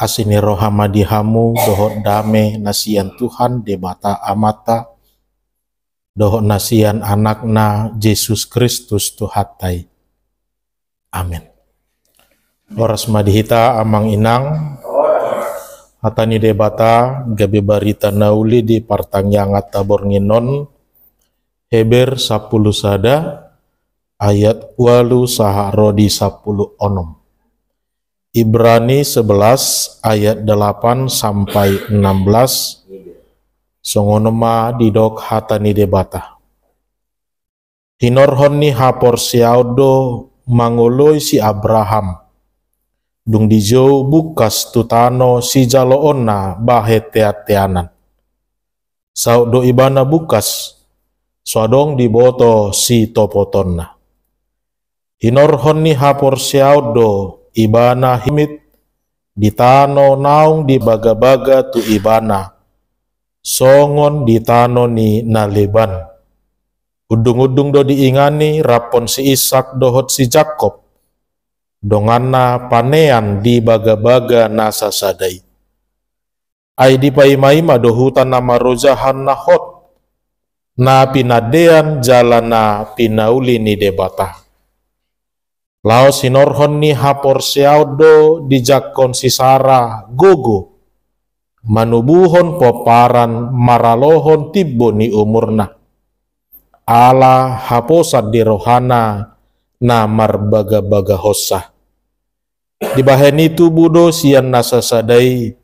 Asini rohama dihamu dohot dame nasian Tuhan debata amata dohot nasian anakna Yesus Kristus Tuhatai. Amin. Horas madihita amang inang hatani debata gabe barita nauli di partangyangat tabor nginon Heber 10 sada ayat walu saha rodi 10 onom. Ibrani 11 ayat 8 sampai 16 songonoma didok hatani debata. Hinorhon ni hapor siaudo mangoloi si Abraham. Dung dijau bukas tutano si jaloona bahe teateanan. Saudo ibana bukas swadong diboto si topotonna. Hinorhon ni hapor siaudo ibana himit ditano naung di baga-baga tu ibana songon ditano ni naleban udung-udung do diingani rapon si Ishak dohot si Jakob donganna panean di baga-baga nasa sadai ai di paimaima dohutan nama rojahan nahot na pinadean jalana pinauli ni debata. Lao sinorhon ni hapor siaudo dijakon si Sara gogo manubuhon poparan maralohon tibbo ni umurna ala haposat di rohana na marbaga-baga hossa di bahen itu budo sian nasa sadai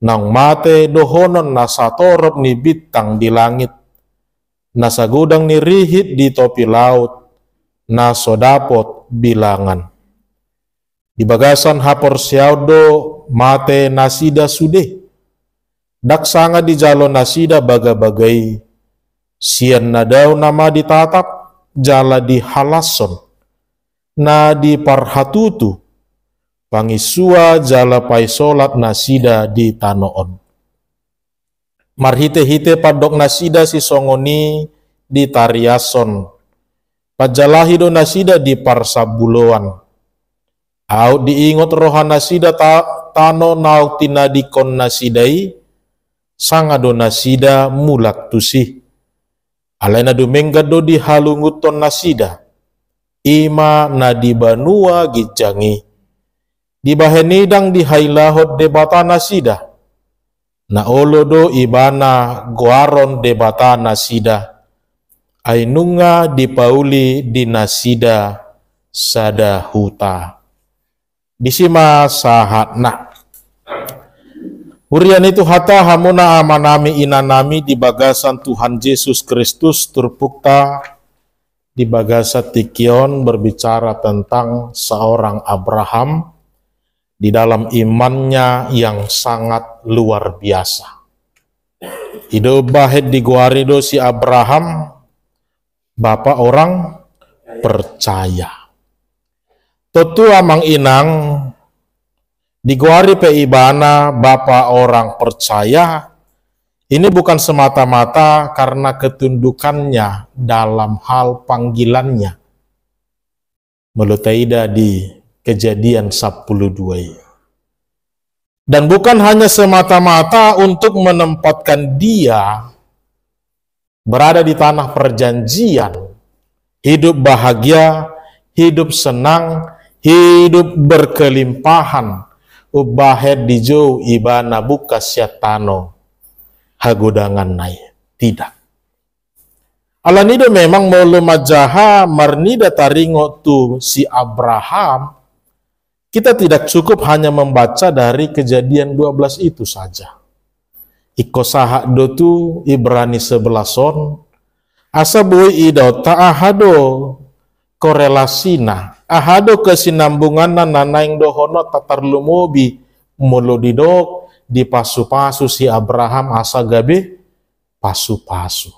nang mate dohonon nasa torop ni bintang di langit nasa gudang ni rihit di topi laut na sodapot bilangan. Di bagasan hapor siaudo mate nasida sude. Daksanga di jalo nasida baga-bagai. Sian na daw nama ditatap jala di halason. Na di parhatutu. Pangisua jala pai solat nasida di tanoon. Marhite-hite padok nasida si songoni di tariason. Pajalahido nasida di parsabuloan. Au diingot rohan nasida tano nau tinadikon nasidai. Sangado nasida mulak tusih. Alena dumenggado di halunguton nasida. Ima nadibanua gijangi. Di bahenidang di hailahot debata nasida. Na olodo ibana goaron debata nasida. Ainunga dipauli dinasida sada huta. Disima sahatna. Urian itu hata hamuna amanami inanami di bagasan Tuhan Yesus Kristus turpukta di bagasa tikion berbicara tentang seorang Abraham di dalam imannya yang sangat luar biasa. Ido bahet di guarido si Abraham Bapak orang percaya. Tentu amang inang diguari pe ibana Bapak orang percaya ini bukan semata-mata karena ketundukannya dalam hal panggilannya. Melutaida di Kejadian 12. Dan bukan hanya semata-mata untuk menempatkan dia berada di tanah perjanjian, hidup bahagia, hidup senang, hidup berkelimpahan, ubahed dijau ibana buka syatano, hagudangan nai. Tidak. Alanido memang molo majaha marnida taringo tu si Abraham, kita tidak cukup hanya membaca dari Kejadian 12 itu saja. Iko sahak do tu Ibrani 11 asa boy ido ta'ahado korelasina ahado kesinambungan nanaing dohono tatar lumobi mulo didok di pasu-pasu si Abraham asa gabe pasu-pasu.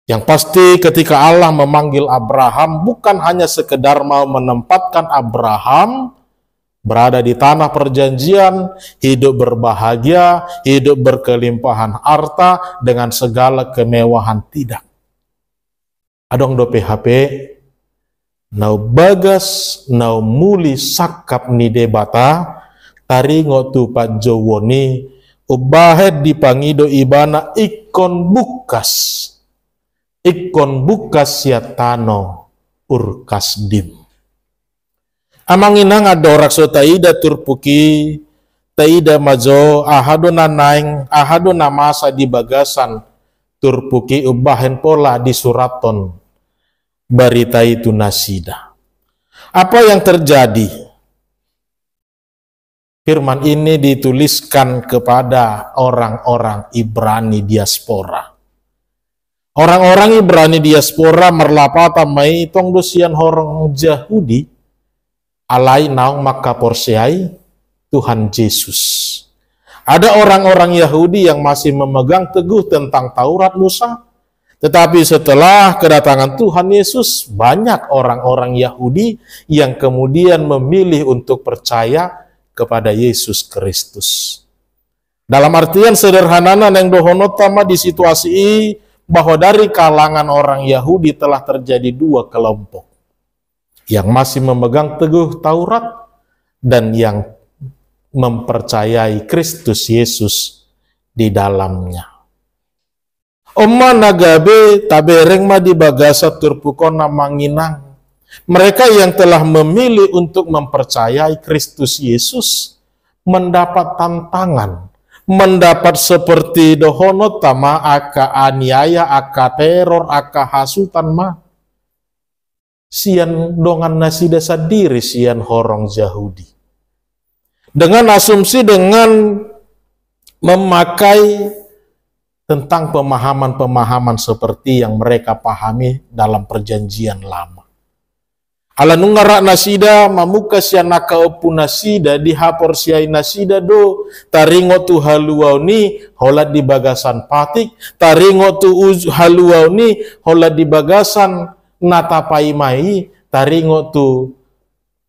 Yang pasti ketika Allah memanggil Abraham bukan hanya sekedar mau menempatkan Abraham berada di tanah perjanjian, hidup berbahagia, hidup berkelimpahan harta dengan segala kemewahan, tidak. Adong do PHP, nau bagas, nau muli sakap ni debata, taringo tu Pak Jowoni ubahet dipangido ibana ikon bukas ya tano urkas dim. Amanginang adorak so taida turpuki taida majo ahado nanaing ahado namasa di bagasan turpuki ubahen pola di suraton berita itu nasida. Apa yang terjadi? Firman ini dituliskan kepada orang-orang Ibrani diaspora. Orang-orang Ibrani diaspora merlapata mai tong dosian orang Yahudi alai naung maka porsiai Tuhan Yesus. Ada orang-orang Yahudi yang masih memegang teguh tentang Taurat Musa, tetapi setelah kedatangan Tuhan Yesus, banyak orang-orang Yahudi yang kemudian memilih untuk percaya kepada Yesus Kristus. Dalam artian sederhana yang dohono tama di situasi ini, bahwa dari kalangan orang Yahudi telah terjadi dua kelompok. Yang masih memegang teguh Taurat dan yang mempercayai Kristus Yesus di dalamnya. Oma nagabe tabereng ma di bagasa turpukona manginang. Mereka yang telah memilih untuk mempercayai Kristus Yesus mendapat tantangan, mendapat seperti dohono tama aka aniaya, aka teror, aka hasutan ma. Sian dongan nasida sadiri sian horong Yahudi. Dengan asumsi, dengan memakai tentang pemahaman-pemahaman seperti yang mereka pahami dalam perjanjian lama. Ala nungara nasida mamuka sianaka opu nasida dihapor siai nasida do taringo tu haluau ni holat di bagasan patik, taringo tu haluau ni holat di bagasan natapai mai, taringo tu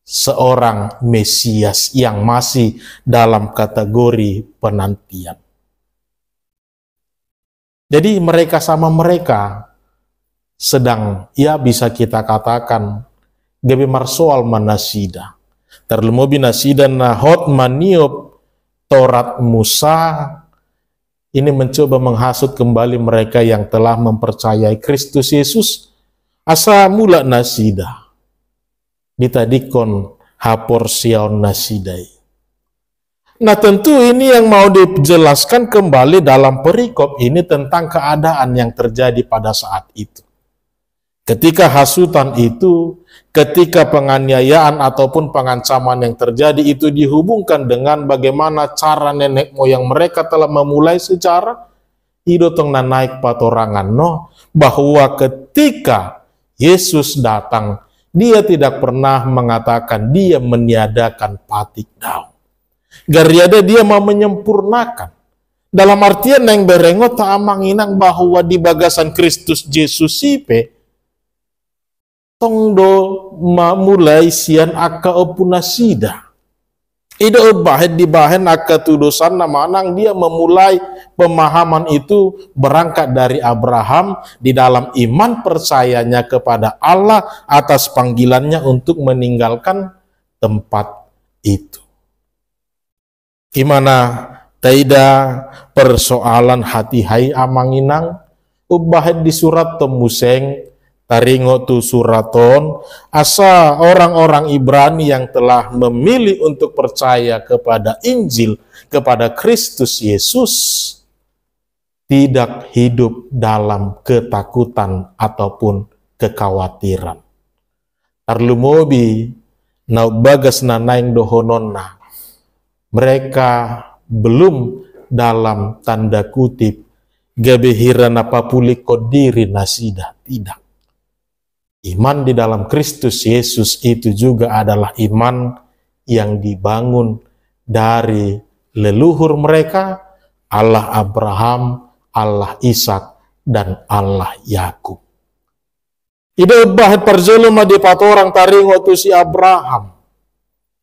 seorang Mesias yang masih dalam kategori penantian. Jadi mereka sama mereka sedang, ya bisa kita katakan, gabe marsoal manasida. Terlemobi nasida nahot maniop Taurat Musa, ini mencoba menghasut kembali mereka yang telah mempercayai Kristus Yesus. Asa mula nasida ditadikon hapor siaon nasidai. Nah tentu ini yang mau dijelaskan kembali dalam perikop ini tentang keadaan yang terjadi pada saat itu. Ketika hasutan itu, ketika penganiayaan ataupun pengancaman yang terjadi itu dihubungkan dengan bagaimana cara nenek moyang mereka telah memulai sejarah, idotong na naik patorangan no, bahwa ketika Yesus datang, dia tidak pernah mengatakan dia meniadakan patik daun. Gariada dia mau menyempurnakan. Dalam artian yang berengot tak amanginang bahwa di bagasan Kristus Yesus sipe, tongdo mulai sian aka opunasida. Ido bahet di bahen aka tudusan namanang dia memulai pemahaman itu berangkat dari Abraham di dalam iman percayanya kepada Allah atas panggilannya untuk meninggalkan tempat itu. Gimana taida persoalan hati hai amanginang ubahet di surat temuseng taringo tu suraton asa orang-orang Ibrani yang telah memilih untuk percaya kepada Injil, kepada Kristus Yesus, tidak hidup dalam ketakutan ataupun kekhawatiran. Tarlumobi na bagas na naing dohononna, mereka belum dalam tanda kutip gabehiran apapuli kodiri nasida, tidak. Iman di dalam Kristus Yesus itu juga adalah iman yang dibangun dari leluhur mereka, Allah Abraham, Allah Ishak, dan Allah Yakub. Ida bahet perjoloma di patorang taringo tu si Abraham.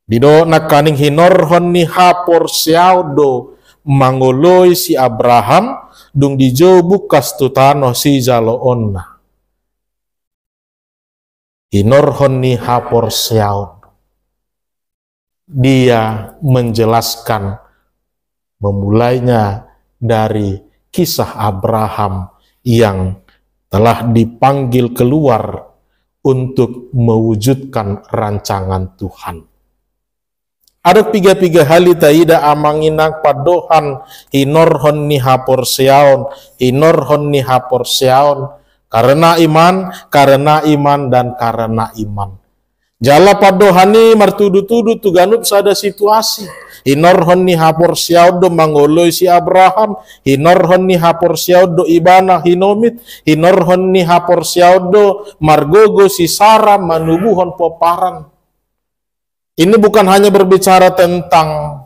Dido nakaning hinorhon ni hapor siaudo mangoloi si Abraham dung dijobu kastutano si jaloonna. Hinorhon ni hapor siaudo. dia menjelaskan, memulainya dari kisah Abraham yang telah dipanggil keluar untuk mewujudkan rancangan Tuhan. Ada tiga hal taida amanginak padohan hinorhon ni haporseaon, hinorhon ni haporseaon, karena iman, dan karena iman. Jala padohani martudu-tudu tuganut sada situasi. Hinorhon ni haporseaon do mangoloi si Abraham, hinorhon ni haporseaon do ibana hinomit, hinorhon ni haporseaon do margogo si Sara manubuhon poparan. Ini bukan hanya berbicara tentang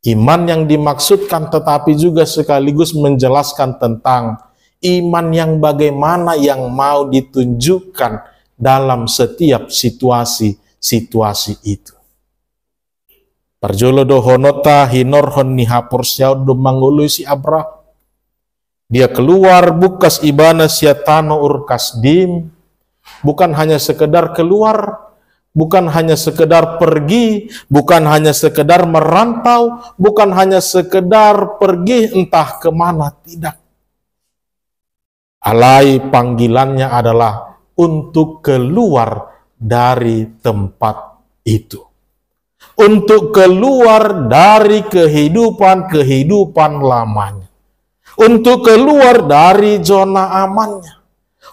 iman yang dimaksudkan, tetapi juga sekaligus menjelaskan tentang iman yang bagaimana yang mau ditunjukkan dalam setiap situasi itu. Parjolo do honota hinorhon ni haporseaon do mangului si Abraham. Dia keluar bukas ibana siatano urkasdim, bukan hanya sekedar keluar, bukan hanya sekedar pergi, bukan hanya sekedar merantau, bukan hanya sekedar pergi entah kemana, tidak. Alai panggilannya adalah untuk keluar dari tempat itu. Untuk keluar dari kehidupan lamanya. Untuk keluar dari zona amannya.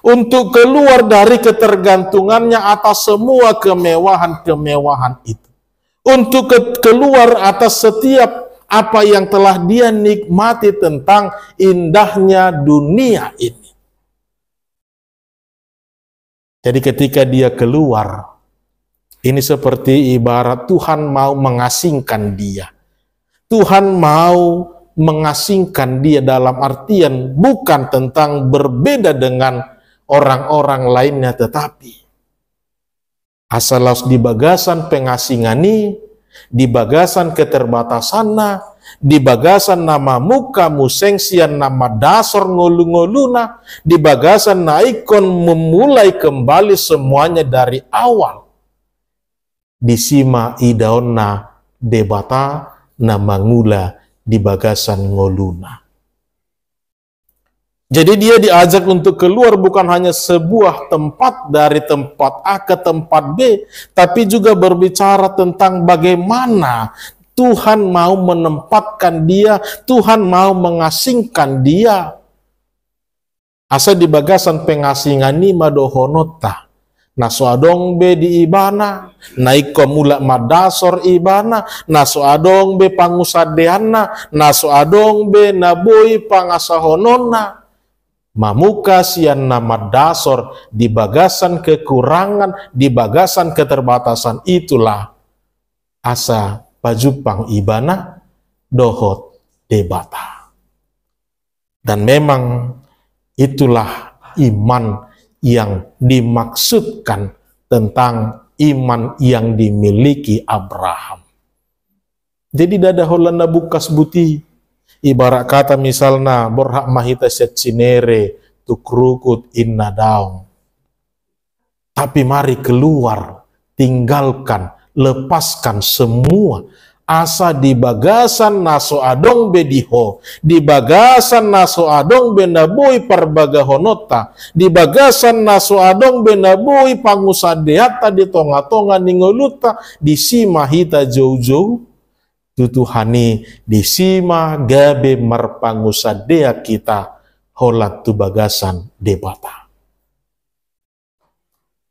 Untuk keluar dari ketergantungannya atas semua kemewahan-kemewahan itu. Untuk keluar atas setiap apa yang telah dia nikmati tentang indahnya dunia ini. Jadi ketika dia keluar, ini seperti ibarat Tuhan mau mengasingkan dia. Tuhan mau mengasingkan dia dalam artian bukan tentang berbeda dengan orang-orang lainnya, tetapi asalos di bagasan pengasingani, di bagasan keterbatasanna, di bagasan nama muka musengsian nama dasar ngolu-ngoluna, di bagasan naikon memulai kembali semuanya dari awal. Disima idaonna debata nama ngula di bagasan ngoluna. Jadi dia diajak untuk keluar bukan hanya sebuah tempat dari tempat A ke tempat B, tapi juga berbicara tentang bagaimana Tuhan mau menempatkan dia, Tuhan mau mengasingkan dia. Asa di bagasan pengasingani madohonota. Naso adong be di ibana, naik komula madasor ibana, naso adong be pangusadeana, naso adong be naboi pangasahonona. Mamuka sian nama dasor di bagasan kekurangan, di bagasan keterbatasan itulah asa pajupang ibana dohot debata. Dan memang itulah iman yang dimaksudkan tentang iman yang dimiliki Abraham. Jadi dada holanda bukas buti. Ibarat kata misalnya borhak mahita set cinere tukrukut inna daung. Tapi mari keluar, tinggalkan, lepaskan semua. Asa di bagasan naso adong bediho, di bagasan naso adong benabui parbagahonota, di bagasan naso adong benabui pangusadeata di tonga-tonga ningoluta, di sima hita jauh-jauh. Tutuhani disima gabe marpangusadea kita holat tu bagasan debata.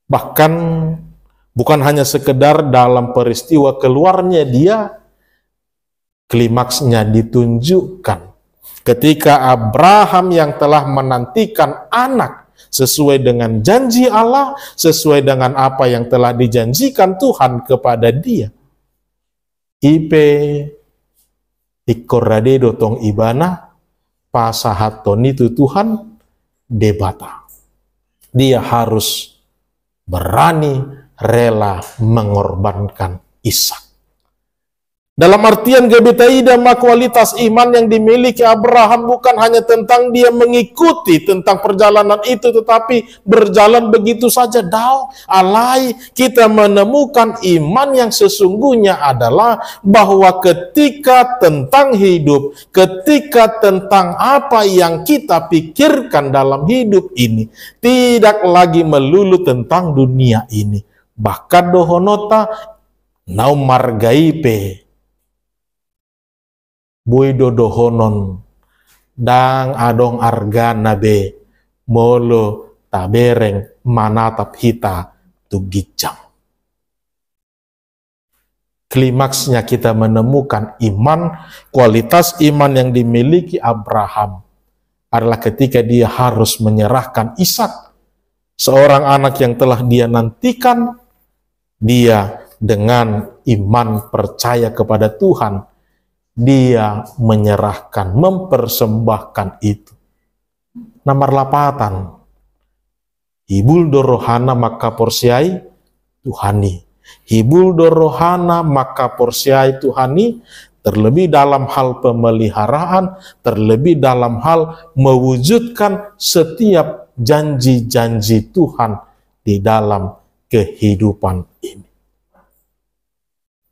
Bahkan bukan hanya sekedar dalam peristiwa keluarnya dia, klimaksnya ditunjukkan ketika Abraham yang telah menantikan anak sesuai dengan janji Allah, sesuai dengan apa yang telah dijanjikan Tuhan kepada dia. Ipe ikorade dotong ibana pasahaton itu Tuhan debata. Dia harus berani rela mengorbankan Ishak. Dalam artian gebetaida kualitas iman yang dimiliki Abraham bukan hanya tentang dia mengikuti tentang perjalanan itu, tetapi berjalan begitu saja. Alai kita menemukan iman yang sesungguhnya adalah bahwa ketika tentang hidup, ketika tentang apa yang kita pikirkan dalam hidup ini, tidak lagi melulu tentang dunia ini. Bahkan dohonota nau margaipe bui dodohonon dang adong argana be molo tabereng manatap hita tugijang. Klimaksnya kita menemukan iman, kualitas iman yang dimiliki Abraham adalah ketika dia harus menyerahkan Ishak, seorang anak yang telah dia nantikan. Dia dengan iman percaya kepada Tuhan, dia menyerahkan, mempersembahkan itu. Nomor 8. Hibul dorohana maka porsiai Tuhani. Hibul dorohana maka porsiai Tuhani, terlebih dalam hal pemeliharaan, terlebih dalam hal mewujudkan setiap janji-janji Tuhan di dalam kehidupan ini.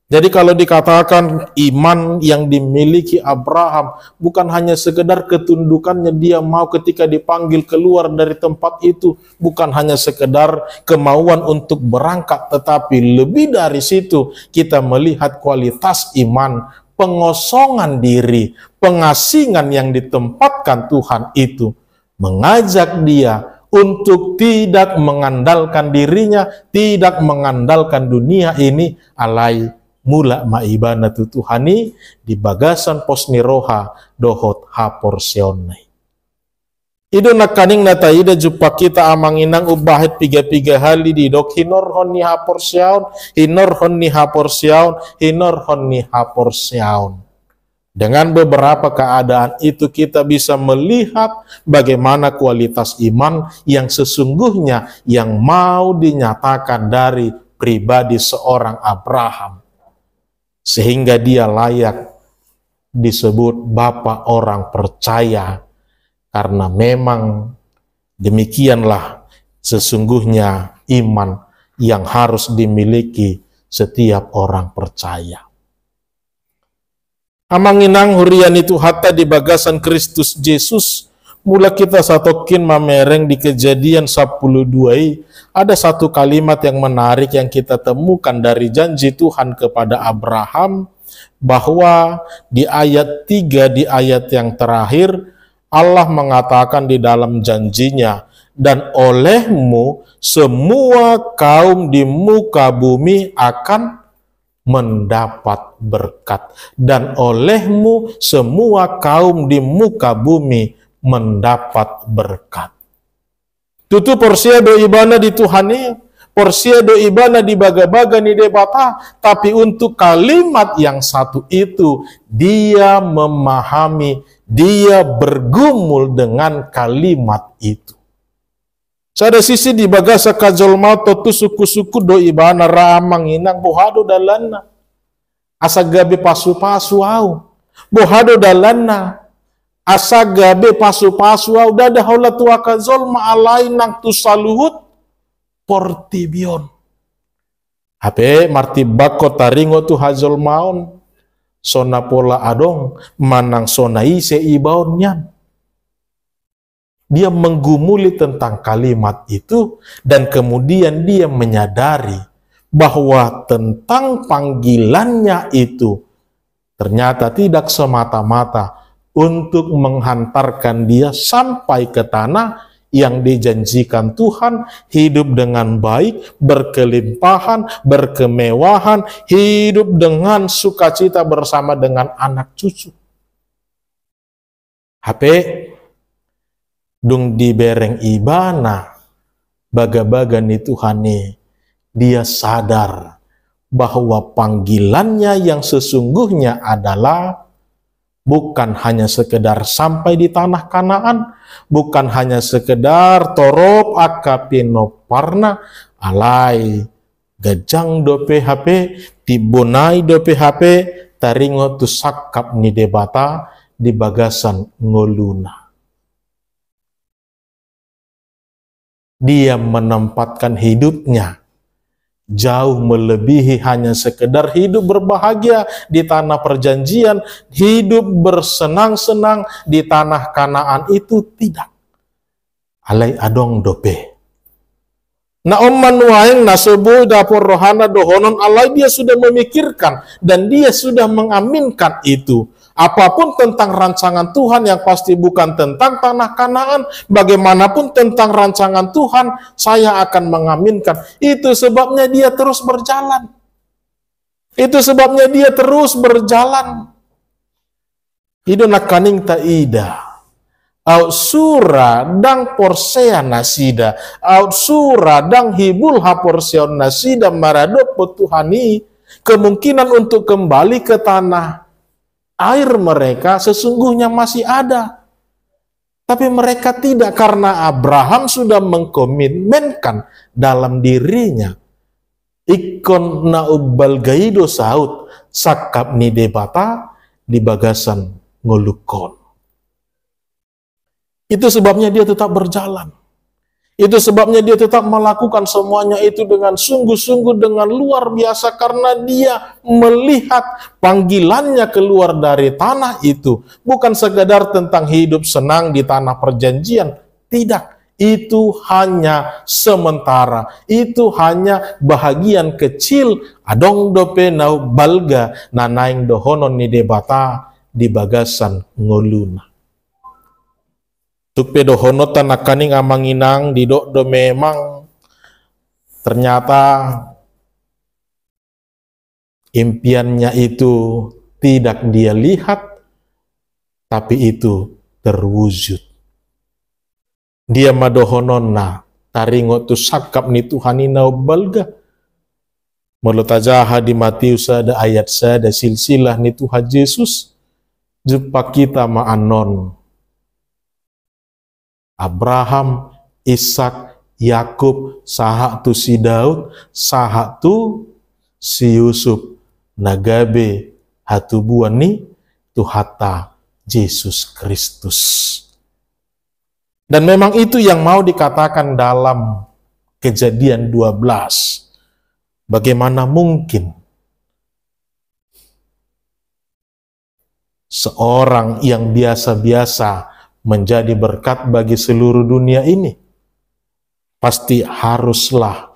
Jadi kalau dikatakan iman yang dimiliki Abraham bukan hanya sekedar ketundukannya, dia mau ketika dipanggil keluar dari tempat itu, bukan hanya sekedar kemauan untuk berangkat, tetapi lebih dari situ kita melihat kualitas iman, pengosongan diri, pengasingan yang ditempatkan Tuhan itu mengajak dia untuk tidak mengandalkan dirinya, tidak mengandalkan dunia ini, alai mula maibana Tuhani di bagasan posniroha dohot haporsionai. Ido nakaning nataida jupa kita amanginang ubahit piga-piga hali di dok hinor honni haporsiaun, hinor honni haporsiaun, hinor honni haporsiaun. Dengan beberapa keadaan itu kita bisa melihat bagaimana kualitas iman yang sesungguhnya yang mau dinyatakan dari pribadi seorang Abraham. Sehingga dia layak disebut Bapa orang percaya, karena memang demikianlah sesungguhnya iman yang harus dimiliki setiap orang percaya. Amanginang hurian itu hatta di bagasan Kristus Yesus, mula kita satokin mamereng di Kejadian 12, ada satu kalimat yang menarik yang kita temukan dari janji Tuhan kepada Abraham, bahwa di ayat 3, di ayat yang terakhir, Allah mengatakan di dalam janjinya, dan olehmu semua kaum di muka bumi akan mendapat berkat, dan olehmu semua kaum di muka bumi mendapat berkat. Tutu porsia do ibana di Tuhani, porsia do ibana di baga-baga ni debata, tapi untuk kalimat yang satu itu, dia memahami, dia bergumul dengan kalimat itu. Sada sisi di bagasa kajol mato tu suku-suku do ibana ramang inang bohado dalana. Asa gabi pasu-pasu au. Bohado dalana. Asa gabi pasu-pasu au. Dada haula tua kajol maalai nang tu saluhut portibion. Hape martibako taringo tu hajol maun. Sona pola adong manang sona ise ibaon nyan. Dia menggumuli tentang kalimat itu, dan kemudian dia menyadari bahwa tentang panggilannya itu ternyata tidak semata-mata untuk menghantarkan dia sampai ke tanah yang dijanjikan Tuhan, hidup dengan baik, berkelimpahan, berkemewahan, hidup dengan sukacita bersama dengan anak cucu. Dung di bereng ibana baga-baga ni Tuhani, dia sadar bahwa panggilannya yang sesungguhnya adalah bukan hanya sekedar sampai di tanah Kanaan, bukan hanya sekedar torop akapino parna alai gajang do PHP, tibonai do PHP, taringo tu sakap ni debata di bagasan ngoluna. Dia menempatkan hidupnya jauh melebihi hanya sekedar hidup berbahagia di tanah perjanjian, hidup bersenang-senang di tanah Kanaan itu tidak. Alai adong dope. Na omman waeng na subuh dapur rohana dohonon alai dia sudah memikirkan dan dia sudah mengaminkan itu. Apapun tentang rancangan Tuhan yang pasti bukan tentang tanah Kanaan, bagaimanapun tentang rancangan Tuhan, saya akan mengaminkan. Itu sebabnya dia terus berjalan. Itu sebabnya dia terus berjalan. Ido nakaning taida. Aut sura dang porsea nasida. Aut sura dang hibul ha porsion nasida maradot petuhani. Kemungkinan untuk kembali ke tanah air mereka sesungguhnya masih ada. Tapi mereka tidak, karena Abraham sudah mengkomitmenkan dalam dirinya. Ikon naubal gaido saut sakap ni debata di bagasan ngolukon. Itu sebabnya dia tetap berjalan. Itu sebabnya dia tetap melakukan semuanya itu dengan sungguh-sungguh, dengan luar biasa, karena dia melihat panggilannya keluar dari tanah itu. Bukan sekadar tentang hidup senang di tanah perjanjian. Tidak. Itu hanya sementara. Itu hanya bahagian kecil. Adong dope nau balga nanaing dohonon ni debata di bagasan ngoluna. Tuk pedo honota nakaning amanginang didok do memang ternyata impiannya itu tidak dia lihat, tapi itu terwujud. Dia madohononna taringo tu sakap ni Tuhanina balga. Melutajaha di Matius ada ayat ada silsilah ni Tuhan Yesus jumpa kita ma'anon Abraham, Ishak, Yakub, sahak tu si Daud, sahak tu si Yusuf, nagabe hatu buani tu hata Yesus Kristus. Dan memang itu yang mau dikatakan dalam Kejadian 12. Bagaimana mungkin seorang yang biasa-biasa menjadi berkat bagi seluruh dunia ini? Pasti haruslah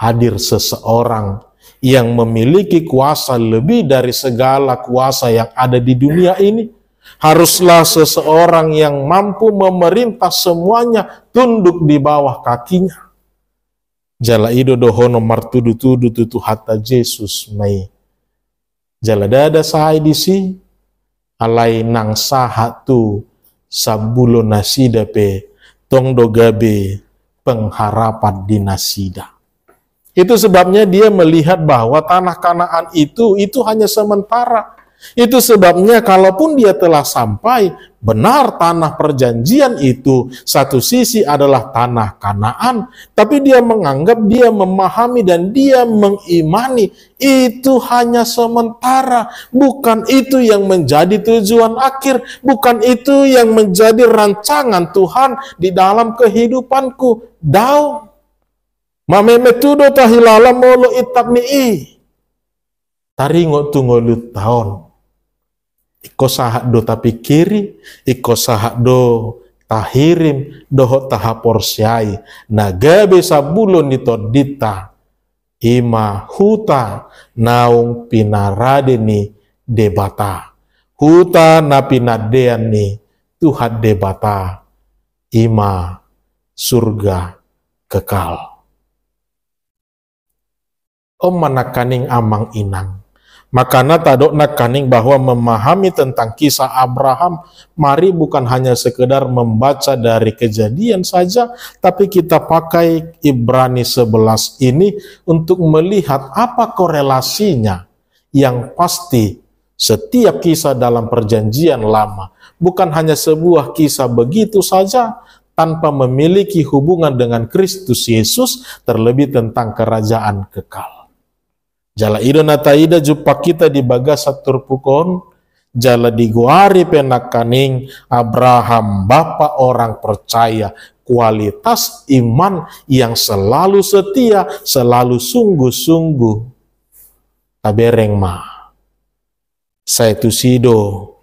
hadir seseorang yang memiliki kuasa lebih dari segala kuasa yang ada di dunia ini. Haruslah seseorang yang mampu memerintah semuanya tunduk di bawah kakinya. Jala ido dohono martudu tudu tutu hatta Yesus mai. Jala dada sahai disi alai nang sahatu sabulo nasida pe tong dogabe pengharapan di nasida. Itu sebabnya dia melihat bahwa tanah Kanaan itu hanya sementara. Itu sebabnya kalaupun dia telah sampai, benar tanah perjanjian itu satu sisi adalah tanah Kanaan, tapi dia menganggap, dia memahami dan dia mengimani itu hanya sementara. Bukan itu yang menjadi tujuan akhir, bukan itu yang menjadi rancangan Tuhan di dalam kehidupanku. Daun mamemetudo tahilala molo itabni'i taringo tungolut tahun. Iko sahak do tapi kiri, iko sahak do tahirim, doho tahaporsyai, nagabe sabulon nito dita, ima huta naung pinaradeni debata, huta na pinadeani Tuhan debata, ima surga kekal. Om manakaning amang inang. Makana tadok nakaning bahwa memahami tentang kisah Abraham, mari bukan hanya sekedar membaca dari Kejadian saja, tapi kita pakai Ibrani 11 ini untuk melihat apa korelasinya. Yang pasti setiap kisah dalam perjanjian lama bukan hanya sebuah kisah begitu saja, tanpa memiliki hubungan dengan Kristus Yesus, terlebih tentang kerajaan kekal. Jala ido nataida jupa kita di bagasa turpukon, jala diguari penakaning Abraham, bapa orang percaya, kualitas iman yang selalu setia, selalu sungguh-sungguh. Tabereng ma, saya tu sido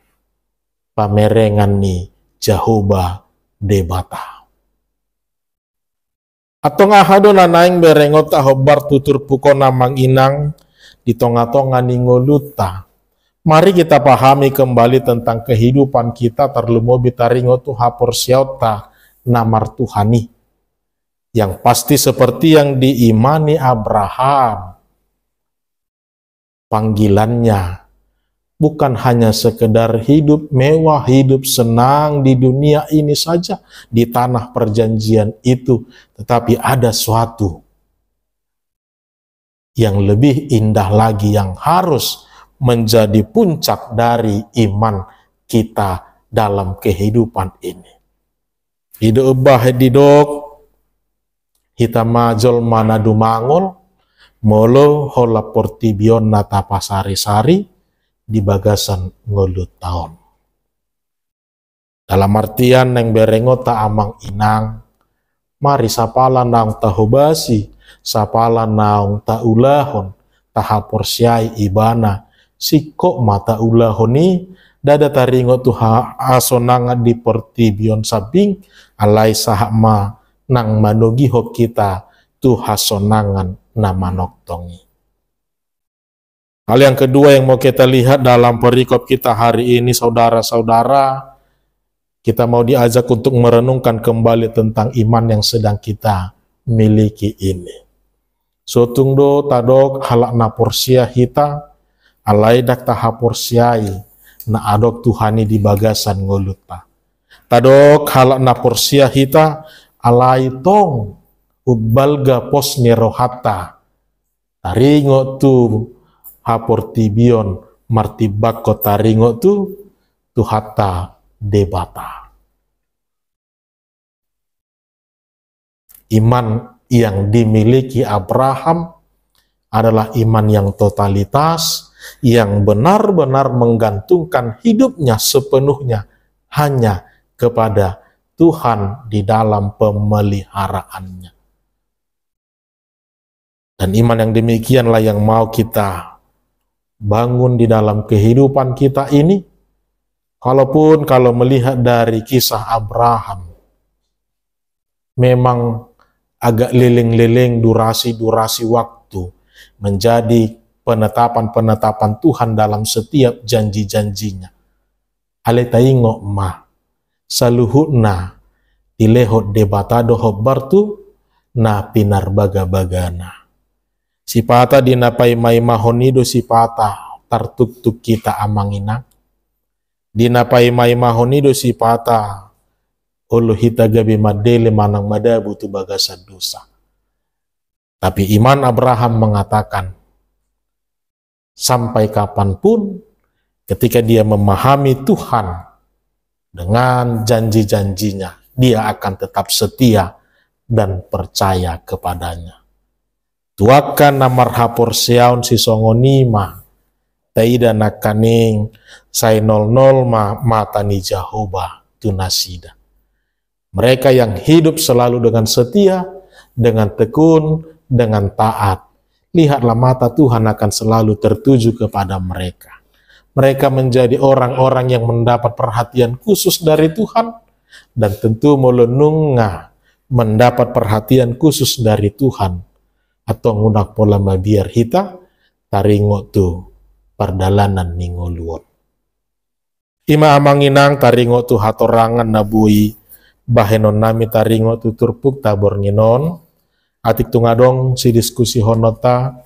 pamerengan ni Jehovah debata. Atau ngahado nanaing berengot hobar tutur pukon namang inang di tonga-tonga ningoluta. Mari kita pahami kembali tentang kehidupan kita terlumobi taringo tu hapor siauta namar Tuhani. Yang pasti seperti yang diimani Abraham. Panggilannya bukan hanya sekedar hidup mewah, hidup senang di dunia ini saja, di tanah perjanjian itu, tetapi ada suatu yang lebih indah lagi yang harus menjadi puncak dari iman kita dalam kehidupan ini. Hidup bah didok, hita majol mana dumangol, molo hola portibion nata pasari-sari, di bagasan ngolut tahun. Dalam artian neng berengot ta amang inang, mari sapala naung tahobasi, sapala naung ta ulahon, tahapor siai ibana, sikok mata ulahoni, dada taringo tuha asonangan di portibion sabing, alai sahama nang manogi hok kita tuha sonangan namanok tongi. Hal yang kedua yang mau kita lihat dalam perikop kita hari ini, saudara-saudara, kita mau diajak untuk merenungkan kembali tentang iman yang sedang kita miliki ini. Sotungdo tadok halak na porsia hita, alaidak taha porsiai, na adok Tuhani di bagasan ngoluta. Tadok halak na porsia hita, alai tong, ubbalga posni rohata, taringo tu, haportibion martibak kota ringo tu hatta debata. Iman yang dimiliki Abraham adalah iman yang totalitas, yang benar-benar menggantungkan hidupnya sepenuhnya hanya kepada Tuhan di dalam pemeliharaannya. Dan iman yang demikianlah yang mau kita bangun di dalam kehidupan kita ini. Kalaupun kalau melihat dari kisah Abraham, memang agak liling-liling durasi-durasi waktu menjadi penetapan-penetapan Tuhan dalam setiap janji-janjinya. Aletaingo ma saluhutna tilehot debatado hobbartu na pinar baga-bagana. Sipata dinapai mai mahonido sipata tartuk-tuk kita amanginang. Dinapai mai mahonido sipata ulu hita gabi madele manang madabu tu bagasan dosa. Tapi iman Abraham mengatakan, sampai kapanpun ketika dia memahami Tuhan dengan janji-janjinya, dia akan tetap setia dan percaya kepadanya. Tuakan namar hapor siaun si songonima, taida nakaning say 00 mata ni Jehovah tunasida. Mereka yang hidup selalu dengan setia, dengan tekun, dengan taat. Lihatlah mata Tuhan akan selalu tertuju kepada mereka. Mereka menjadi orang-orang yang mendapat perhatian khusus dari Tuhan, dan tentu melenungah mendapat perhatian khusus dari Tuhan. Atau ngudak pola mabiar hita, taringo tu perdalanan ningoluon. Ima amanginang taringo tu hatorangan nabui, bahenon nami taringo tu turpuk tabor nginon, atik tungadong si diskusi honota,